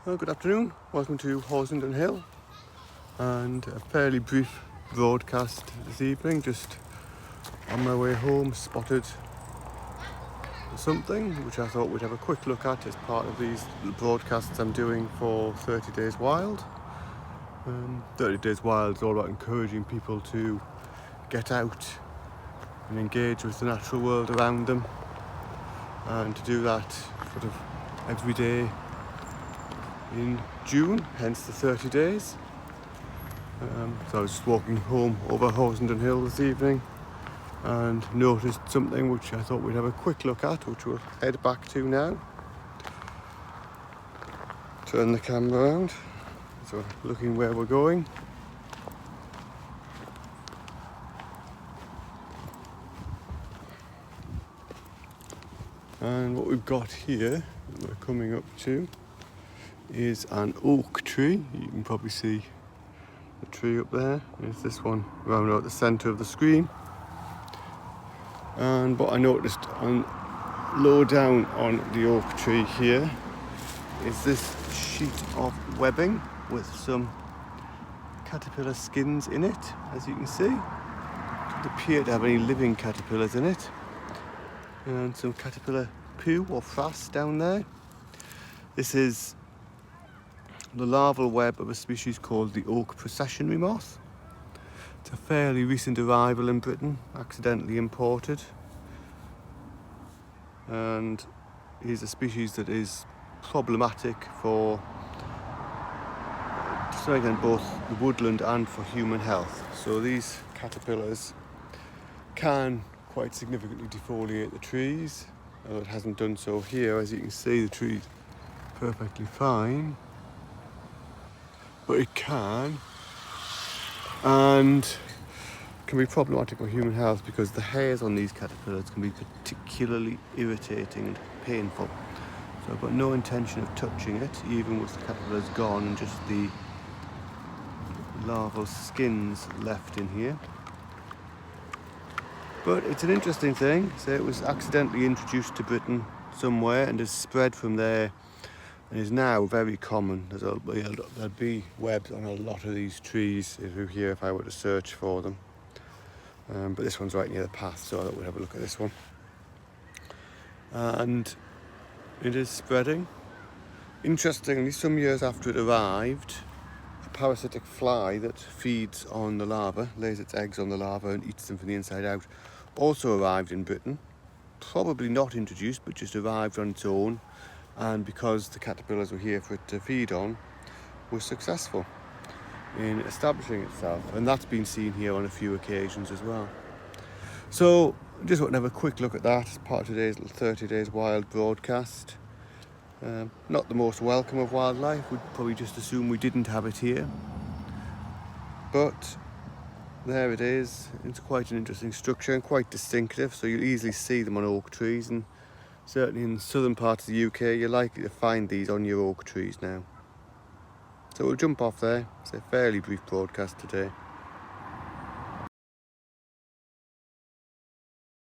Good afternoon, welcome to Horsenden Hill, and a fairly brief broadcast this evening. Just on my way home spotted something which I thought we'd have a quick look at as part of these broadcasts I'm doing for 30 Days Wild. 30 Days Wild is all about encouraging people to get out and engage with the natural world around them, and to do that sort of every day in June, hence the 30 days. So I was just walking home over Horsenden Hill this evening and noticed something which I thought we'd have a quick look at, which we'll head back to now. Turn the camera around, so looking where we're going. And what we've got here, that we're coming up to, is an oak tree. You can probably see the tree up there. There's this one round out the centre of the screen. And what I noticed on low down on the oak tree here is this sheet of webbing with some caterpillar skins in it, as you can see. Doesn't appear to have any living caterpillars in it. And some caterpillar poo or frass down there. This is the larval web of a species called the oak processionary moth. It's a fairly recent arrival in Britain, accidentally imported, and is a species that is problematic for to some extent both the woodland and for human health. So these caterpillars can quite significantly defoliate the trees. Although it hasn't done so here. As you can see, the tree's perfectly fine. But it can, and can be problematic for human health because the hairs on these caterpillars can be particularly irritating and painful. So I've got no intention of touching it, even with the caterpillars gone and just the larval skins left in here. But it's an interesting thing. So it was accidentally introduced to Britain somewhere and has spread from there, and is now very common. There'll be webs on a lot of these trees through here if I were to search for them. But this one's right near the path, so I thought we'd have a look at this one. And it is spreading. Interestingly, some years after it arrived, a parasitic fly that feeds on the larva, lays its eggs on the larva and eats them from the inside out, also arrived in Britain. Probably not introduced, but just arrived on its own. And because the caterpillars were here for it to feed on, was successful in establishing itself, and that's been seen here on a few occasions as well. So just want to have a quick look at that as part of today's 30 Days Wild broadcast. Not the most welcome of wildlife. We'd probably just assume we didn't have it here, but there it is. It's quite an interesting structure and quite distinctive, so you'll easily see them on oak trees, and certainly in the southern parts of the UK, you're likely to find these on your oak trees now. So we'll jump off there. It's a fairly brief broadcast today.